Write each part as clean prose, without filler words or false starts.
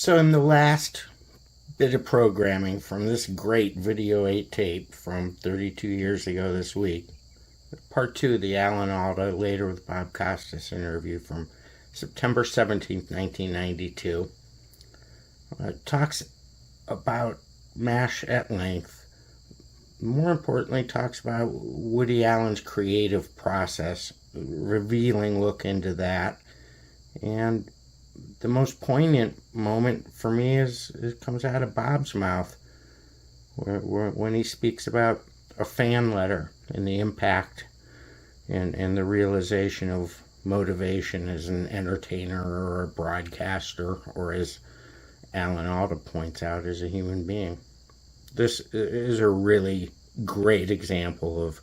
So in the last bit of programming from this great Video 8 tape from 32 years ago this week, part 2 of the Alda Later with Bob Costas interview from September 17th, 1992, talks about MASH at length. More importantly, talks about Woody Allen's creative process, revealing look into that. And the most poignant moment for me is it comes out of Bob's mouth, when he speaks about a fan letter and the impact and the realization of motivation as an entertainer or a broadcaster, or as Alan Alda points out, as a human being. This is a really great example of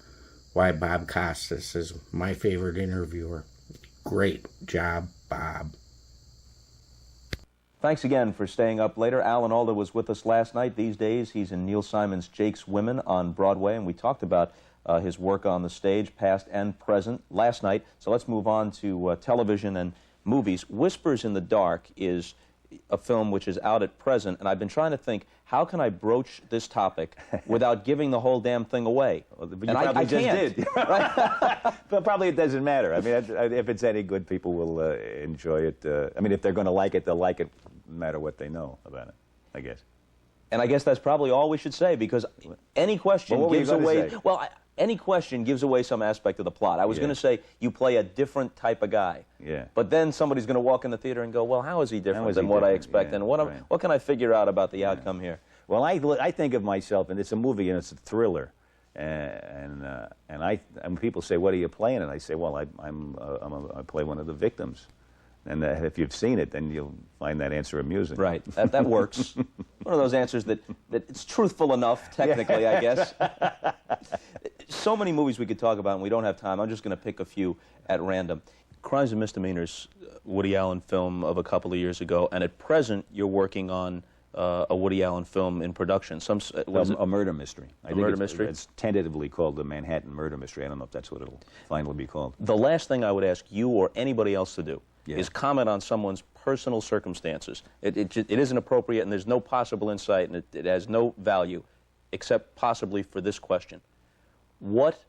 why Bob Costas is my favorite interviewer. Great job, Bob. Thanks again for staying up later. Alan Alda was with us last night. These days, he's in Neil Simon's Jake's Women on Broadway, and we talked about his work on the stage, past and present, last night. So let's move on to television and movies. Whispers in the Dark is a film which is out at present, and I've been trying to think, how can I broach this topic without giving the whole damn thing away? Well, you and probably just did. Right? But probably it doesn't matter. I mean, if it's any good, people will enjoy it. I mean, if they're going to like it, they'll like it no matter what they know about it, I guess. And I guess that's probably all we should say, because any question gives away... Well, any question gives away some aspect of the plot. I was going to say you play a different type of guy. Yeah. But then somebody's going to walk in the theater and go, well, how is he different than what I expect? And what can I figure out about the outcome here? Well, I think of myself, and it's a movie, and it's a thriller. And people say, what are you playing? And I say, well, I play one of the victims. And if you've seen it, then you'll find that answer amusing. Right. That works. One of those answers that it's truthful enough, technically, I guess. So many movies we could talk about, and we don't have time. I'm just going to pick a few at random. Crimes and Misdemeanors, Woody Allen film of a couple of years ago, and at present you're working on a Woody Allen film in production. A murder mystery. A murder mystery? It's tentatively called the Manhattan Murder Mystery. I don't know if that's what it'll finally be called. The last thing I would ask you or anybody else to do is comment on someone's personal circumstances. It isn't appropriate, and there's no possible insight, and it has no value, except possibly for this question. What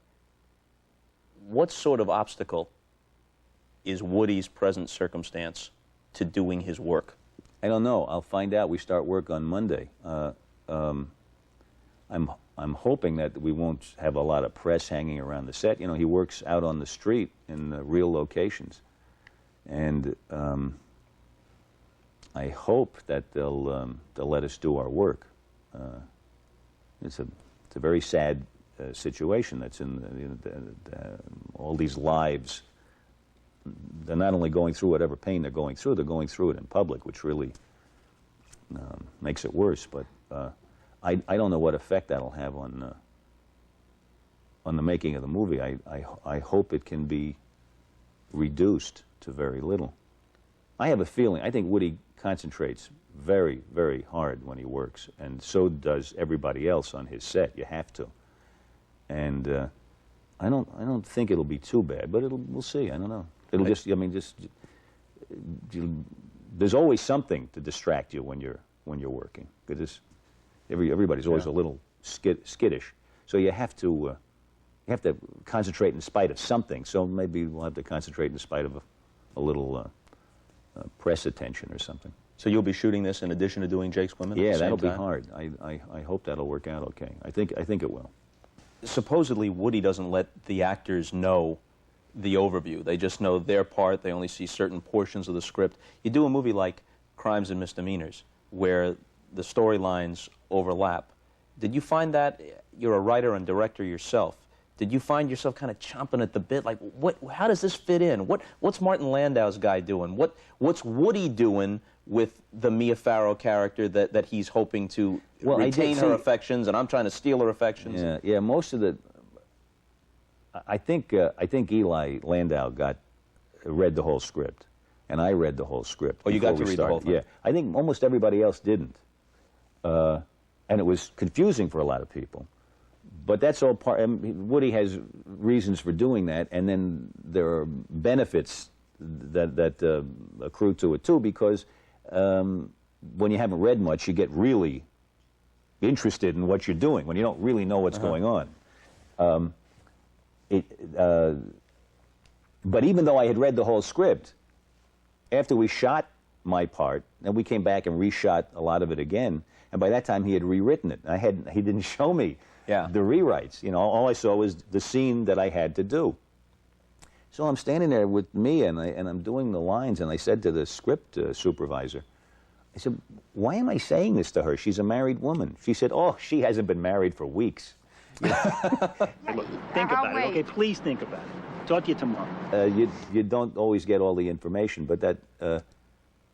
sort of obstacle is Woody's present circumstance to doing his work? I don't know. I'll find out. We start work on Monday. I'm hoping that we won't have a lot of press hanging around the set. You know, he works out on the street in real locations. And I hope that they'll let us do our work. It's a very sad situation that's in all these lives. They're not only going through whatever pain they're going through it in public, which really makes it worse. But I don't know what effect that'll have on the making of the movie. I hope it can be reduced to very little. I have a feeling, I think Woody concentrates very, very hard when he works, and so does everybody else on his set. You have to. And I don't think it'll be too bad, but we'll see. I don't know. It'll there's always something to distract you when you're working. Because everybody's always a little skittish, so you have to concentrate in spite of something. So maybe we'll have to concentrate in spite of a little press attention or something. So you'll be shooting this in addition to doing Jake's Women? Yeah, that'll be hard. I hope that'll work out okay. I think it will. Supposedly Woody doesn't let the actors know the overview. They just know their part. They only see certain portions of the script. You do a movie like Crimes and Misdemeanors, where the storylines overlap. Did you find that, you're a writer and director yourself, did you find yourself kind of chomping at the bit, like, how does this fit in? What's Martin Landau's guy doing? What's Woody doing with the Mia Farrow character that he's hoping to retain her affections, and I'm trying to steal her affections? Yeah, most of the... I think Eli Landau read the whole script, and I read the whole script. Oh, you got to read the whole thing? Yeah, I think almost everybody else didn't, and it was confusing for a lot of people. But that's all part. Woody has reasons for doing that, and then there are benefits that accrue to it too, because when you haven't read much, you get really interested in what you're doing when you don't really know what's going on. But even though I had read the whole script, after we shot my part, and we came back and reshot a lot of it again, and by that time he had rewritten it. He didn't show me the rewrites. You know, all I saw was the scene that I had to do. So I'm standing there with Mia, and I'm doing the lines, and I said to the script supervisor, I said, why am I saying this to her? She's a married woman. She said, oh, she hasn't been married for weeks. You know? Look, think about it, okay? Please think about it. Talk to you tomorrow. You don't always get all the information, but that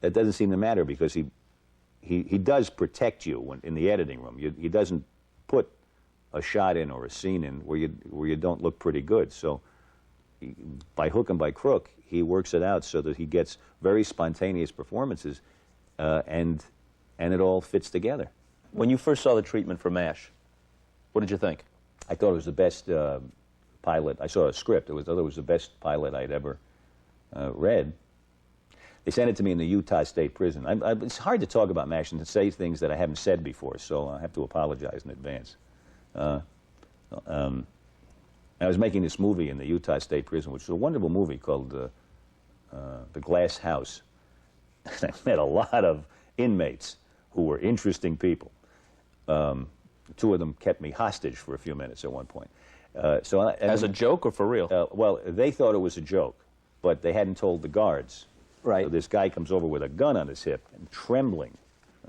doesn't seem to matter because he does protect you in the editing room. He doesn't put a shot in or a scene in where you don't look pretty good. So by hook and by crook, he works it out so that he gets very spontaneous performances, and it all fits together. When you first saw the treatment for MASH, what did you think? I thought it was the best pilot. I saw a script. I thought it was the best pilot I'd ever read. They sent it to me in the Utah State Prison. It's hard to talk about MASH and to say things that I haven't said before, so I have to apologize in advance. I was making this movie in the Utah State Prison, which is a wonderful movie called The Glass House. I met a lot of inmates who were interesting people. Two of them kept me hostage for a few minutes at one point. As a joke or for real? Well, they thought it was a joke, but they hadn't told the guards. Right. So this guy comes over with a gun on his hip and trembling,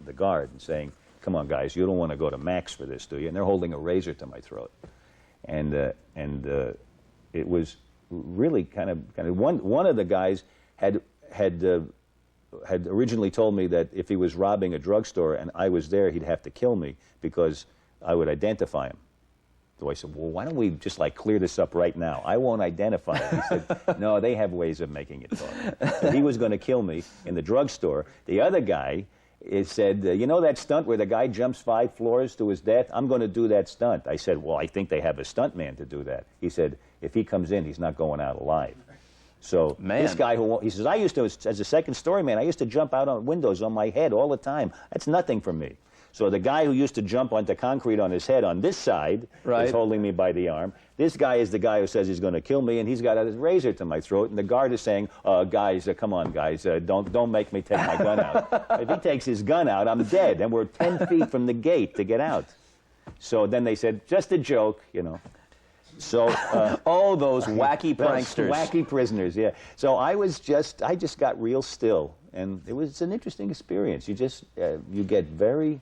the guard, and saying, come on, guys, you don't want to go to Max for this, do you? And they're holding a razor to my throat. And it was really kind of one of the guys had originally told me that if he was robbing a drugstore and I was there, he'd have to kill me because I would identify him. So I said, well, why don't we just like clear this up right now? I won't identify him. He said, no, they have ways of making it talk. So he was going to kill me in the drugstore. The other guy said, you know that stunt where the guy jumps 5 floors to his death? I'm going to do that stunt. I said, well, I think they have a stunt man to do that. He said, if he comes in, he's not going out alive. So this guy he says, I used to, as a second story man, I used to jump out on windows on my head all the time. That's nothing for me. So the guy who used to jump onto concrete on his head on this side is holding me by the arm. This guy is the guy who says he's going to kill me, and he's got a razor to my throat. And the guard is saying, guys, come on, guys, don't make me take my gun out. If he takes his gun out, I'm dead, and we're 10 feet from the gate to get out. So then they said, just a joke, you know. So oh, those wacky pranksters. Wacky prisoners, yeah. So I just got real still, and it's an interesting experience. You get very...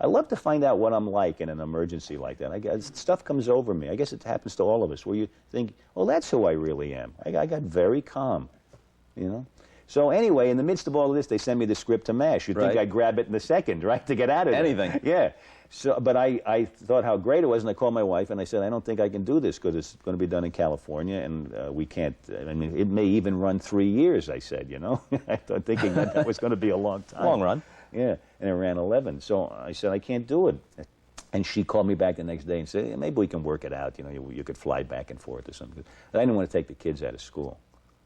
I love to find out what I'm like in an emergency like that. I guess stuff comes over me. I guess it happens to all of us, where you think, oh, that's who I really am. I got very calm, you know. So anyway, in the midst of all of this, they send me the script to MASH. You'd think I'd grab it in a second, right, to get out of it. Anything. Yeah. So, but I thought how great it was, and I called my wife, and I said, I don't think I can do this because it's going to be done in California, and we can't, I mean, it may even run 3 years, I said, you know. I thought thinking that was going to be a long time. Long run. Yeah, and it ran 11. So I said, I can't do it. And she called me back the next day and said, yeah, maybe we can work it out. You know, you could fly back and forth or something. I didn't want to take the kids out of school,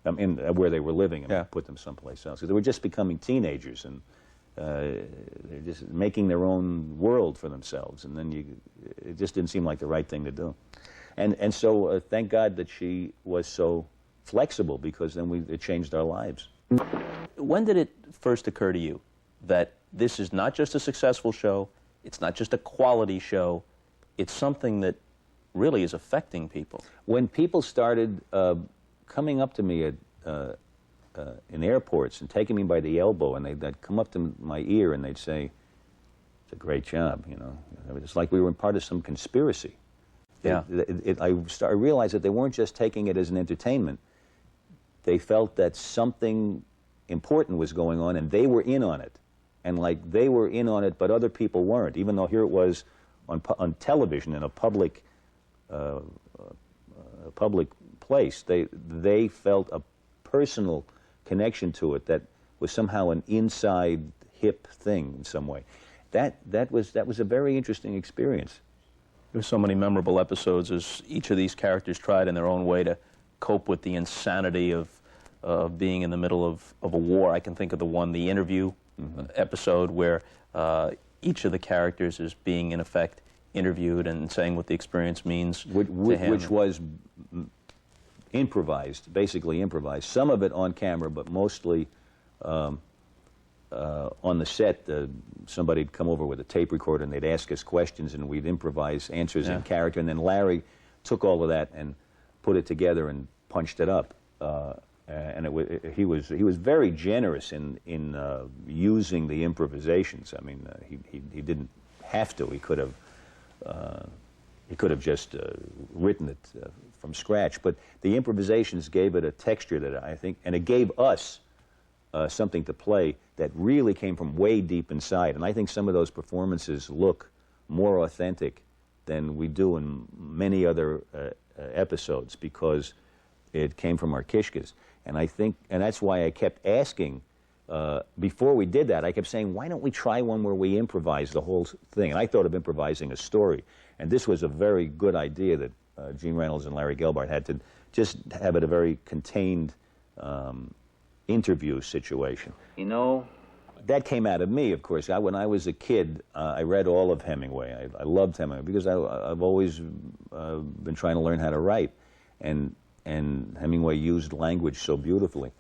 where they were living, and put them someplace else. Because they were just becoming teenagers, and they're just making their own world for themselves. And then it just didn't seem like the right thing to do. And so thank God that she was so flexible, because then it changed our lives. When did it first occur to you that this is not just a successful show, it's not just a quality show, it's something that really is affecting people? When people started coming up to me in airports and taking me by the elbow, and they'd come up to my ear and they'd say, it's a great job, you know. It's like we were part of some conspiracy. Yeah. I realized that they weren't just taking it as an entertainment. They felt that something important was going on, and they were in on it. And like they were in on it, but other people weren't, even though here it was on television in a public place. They felt a personal connection to it that was somehow an inside hip thing in some way. That was a very interesting experience. There's so many memorable episodes as each of these characters tried in their own way to cope with the insanity of being in the middle of a war. I can think of the interview episode where each of the characters is being, in effect, interviewed and saying what the experience means to him. Which was improvised, basically improvised. Some of it on camera, but mostly on the set. Somebody'd come over with a tape recorder and they'd ask us questions and we'd improvise answers in character. And then Larry took all of that and put it together and punched it up. And he was very generous in using the improvisations. I mean, he didn't have to. He could have just written it from scratch. But the improvisations gave it a texture that I think, and it gave us something to play that really came from way deep inside. And I think some of those performances look more authentic than we do in many other episodes because it came from our kishkas. And I think, and that's why I kept asking, before we did that, I kept saying, why don't we try one where we improvise the whole thing? And I thought of improvising a story. And this was a very good idea that Gene Reynolds and Larry Gelbart had, to just have it a very contained interview situation. You know, that came out of me, of course. When I was a kid, I read all of Hemingway. I loved Hemingway because I've always been trying to learn how to write. And Hemingway used language so beautifully.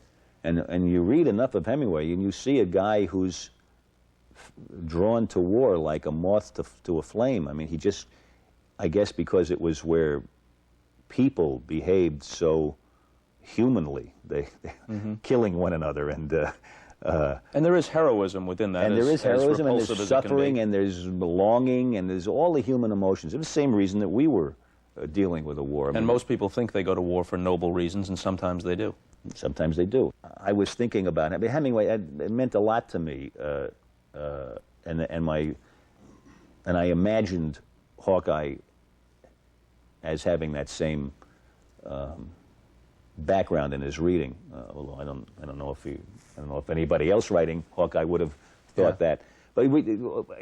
And you read enough of Hemingway and you see a guy who's drawn to war like a moth to a flame. I mean, he just, I guess because it was where people behaved so humanly, they killing one another and there is heroism within that. And there is heroism, and there's suffering, and there's longing, and there's all the human emotions. It's the same reason that we were dealing with a war. I mean, and most people think they go to war for noble reasons, and sometimes they do. Sometimes they do. I was thinking about it. I mean, Hemingway, it meant a lot to me, and I imagined Hawkeye as having that same background in his reading. Although I don't know if anybody else writing Hawkeye would have thought that. But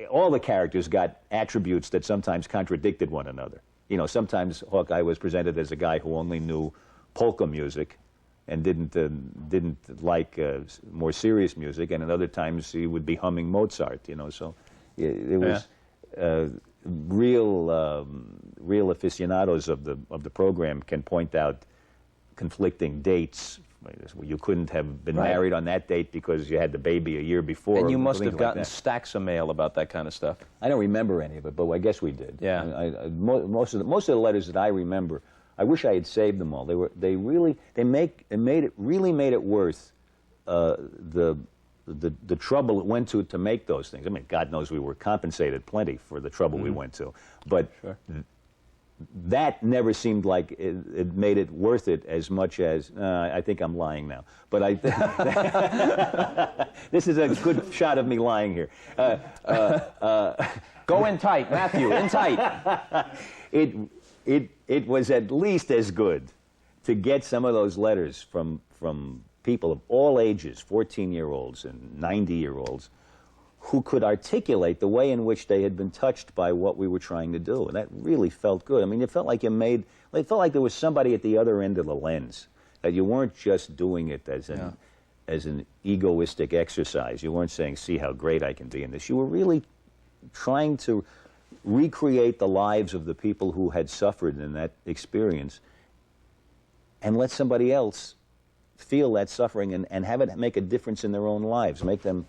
all the characters got attributes that sometimes contradicted one another. You know, sometimes Hawkeye was presented as a guy who only knew polka music and didn't like more serious music, and at other times he would be humming Mozart. You know, so it was real aficionados of the program can point out conflicting dates. You couldn't have been married on that date because you had the baby a year before. And you must have gotten stacks of mail about that kind of stuff. I don't remember any of it, but I guess we did. Yeah. Most of the letters that I remember, I wish I had saved them all. They made it worth the trouble it went to make those things. I mean, God knows we were compensated plenty for the trouble we went to, but. Sure. That never seemed like it made it worth it as much as, I think I'm lying now, but this is a good shot of me lying here. Go in tight, Matthew, in tight. It was at least as good to get some of those letters from people of all ages, 14-year-olds and 90-year-olds, who could articulate the way in which they had been touched by what we were trying to do. And that really felt good. I mean, it felt like it felt like there was somebody at the other end of the lens, that you weren't just doing it as an egoistic exercise. You weren't saying, see how great I can be in this. You were really trying to recreate the lives of the people who had suffered in that experience and let somebody else feel that suffering and have it make a difference in their own lives, make them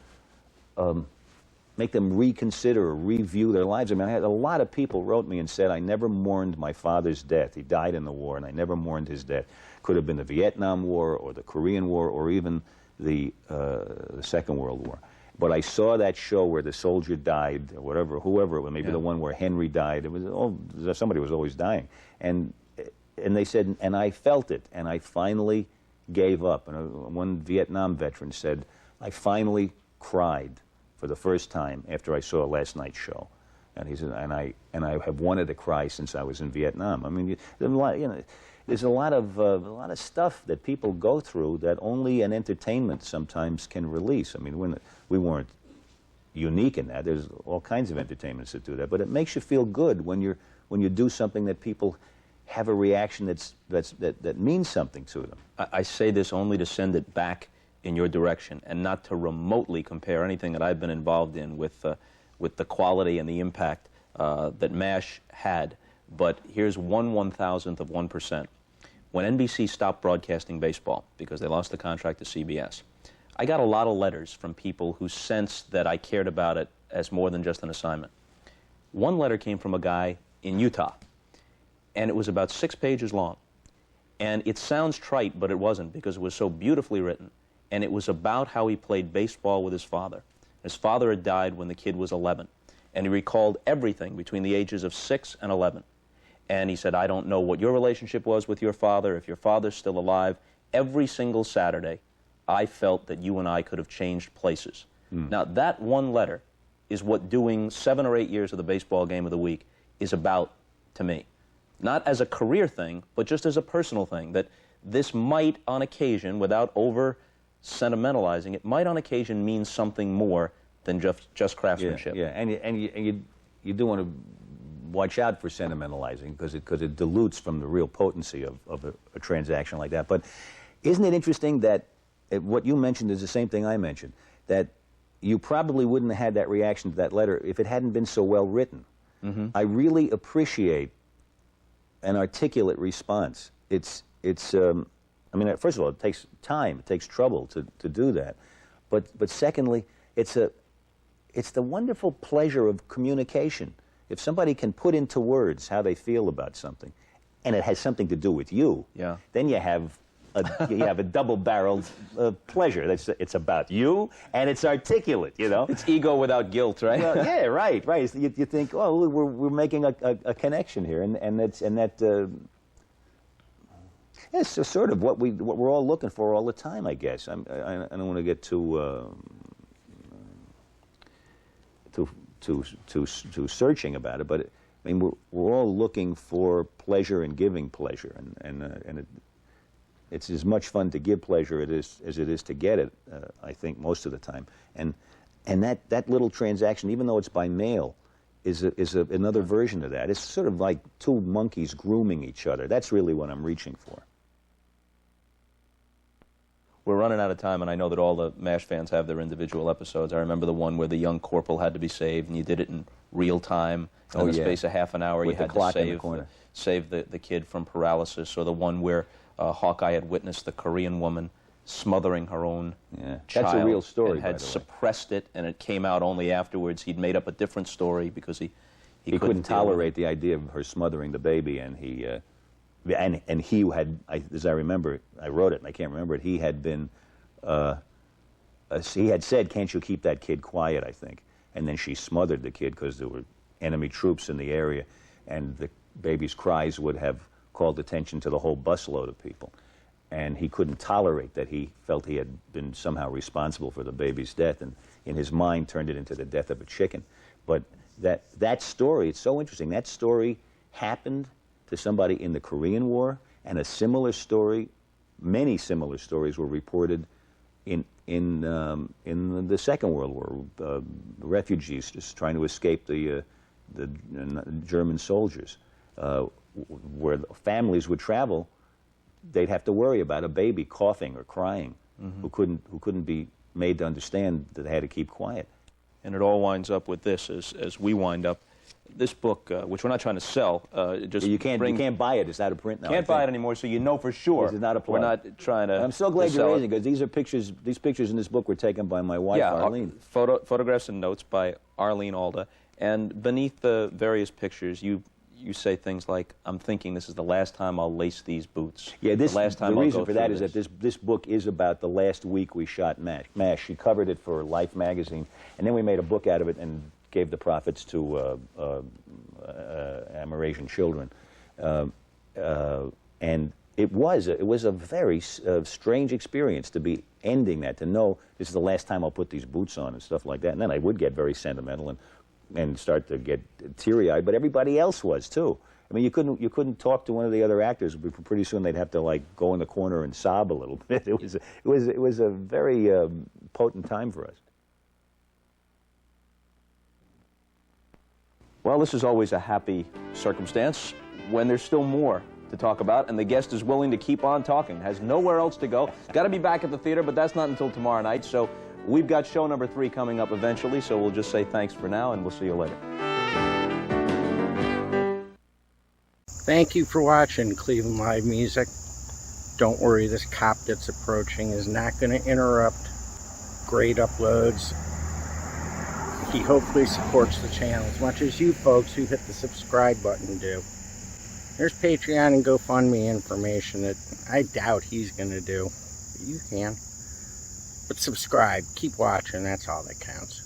reconsider or review their lives. I mean, I had a lot of people wrote me and said, I never mourned my father's death. He died in the war, and I never mourned his death. Could have been the Vietnam War or the Korean War or even the Second World War. But I saw that show where the soldier died, or whatever, whoever it was, maybe the one where Henry died. It was somebody was always dying. And they said, and I felt it, and I finally gave up. And one Vietnam veteran said, I finally cried for the first time after I saw last night's show, and he said, and I have wanted to cry since I was in Vietnam. I mean, there's a lot of stuff that people go through that only an entertainment sometimes can release. I mean, we weren't unique in that. There's all kinds of entertainments that do that, but it makes you feel good when you do something that people have a reaction that means something to them. I say this only to send it back in your direction, and not to remotely compare anything that I've been involved in with the quality and the impact that MASH had. But here's 1/1000th of 1%. When NBC stopped broadcasting baseball because they lost the contract to CBS, I got a lot of letters from people who sensed that I cared about it as more than just an assignment. One letter came from a guy in Utah, and it was about 6 pages long. And it sounds trite, but it wasn't, because it was so beautifully written. And it was about how he played baseball with his father. His father had died when the kid was 11, and he recalled everything between the ages of 6 and 11. And he said, I don't know what your relationship was with your father, if your father's still alive. Every single Saturday, I felt that you and I could have changed places. Now, that one letter is what doing 7 or 8 years of the baseball game of the week is about to me. Not as a career thing, but just as a personal thing, that this might, on occasion, without over-sentimentalizing, it might on occasion mean something more than just craftsmanship. Yeah, and you do want to watch out for sentimentalizing, because it dilutes from the real potency of a transaction like that. But isn't it interesting that what you mentioned is the same thing I mentioned, that you probably wouldn't have had that reaction to that letter if it hadn't been so well written. I really appreciate an articulate response. I mean, first of all, it takes time, it takes trouble to do that. But secondly, it's the wonderful pleasure of communication. If somebody can put into words how they feel about something, and it has something to do with you, then you have a double-barreled pleasure. It's about you, and it's articulate, you know? It's ego without guilt, right? Well, yeah, right. You think, oh, we're making a connection here, and it's just sort of what we're all looking for all the time, I guess. I don't want to get too searching about it, but I mean, we're all looking for pleasure and giving pleasure, and it's as much fun to give pleasure as it is to get it, I think, most of the time. And that little transaction, even though it's by mail, is another version of that. It's sort of like two monkeys grooming each other. That's really what I'm reaching for. We're running out of time, and I know that all the MASH fans have their individual episodes. I remember the one where the young corporal had to be saved, and you did it in real time. In the space of half an hour, with you had to save the kid from paralysis. Or the one where Hawkeye had witnessed the Korean woman smothering her own child. That's a real story, and had suppressed it, and it came out only afterwards. He'd made up a different story because he couldn't tolerate the idea of her smothering the baby, and he had, as I remember, I wrote it and I can't remember it. He had been, he had said, "Can't you keep that kid quiet?" I think, and then she smothered the kid because there were enemy troops in the area, and the baby's cries would have called attention to the whole busload of people. And he couldn't tolerate that. He felt he had been somehow responsible for the baby's death, and in his mind turned it into the death of a chicken. But that story, it's so interesting. That story happened to somebody in the Korean War, and a similar story, many similar stories were reported in the Second World War. Refugees just trying to escape the German soldiers, where families would travel. They'd have to worry about a baby coughing or crying, who couldn't be made to understand that they had to keep quiet. And it all winds up with this, as we wind up. This book, which we're not trying to sell, you can't buy it. It's out of print now. Can't buy it anymore, so you know for sure. This is not a plug. We're not trying to. I'm so glad you're raising it, because these are pictures. These pictures in this book were taken by my wife, Arlene. Photographs and notes by Arlene Alda, and beneath the various pictures, you say things like, "I'm thinking this is the last time I'll lace these boots." Yeah, the reason for that is that this book is about the last week we shot MASH. She covered it for Life magazine, and then we made a book out of it and gave the profits to Amerasian children. And it was a very strange experience to be ending that, to know this is the last time I'll put these boots on and stuff like that. And then I would get very sentimental and start to get teary-eyed, but everybody else was too. I mean, you couldn't talk to one of the other actors. Pretty soon they'd have to like go in the corner and sob a little bit. It was a very potent time for us. Well, this is always a happy circumstance when there's still more to talk about, and the guest is willing to keep on talking. Has nowhere else to go. Got to be back at the theater, but that's not until tomorrow night. So we've got show number 3 coming up eventually, so we'll just say thanks for now, and we'll see you later. Thank you for watching Cleveland Live Music. Don't worry, this cop that's approaching is not going to interrupt great uploads. He hopefully supports the channel as much as you folks who hit the subscribe button do. There's Patreon and GoFundMe information that I doubt he's going to do. But you can. But subscribe. Keep watching. That's all that counts.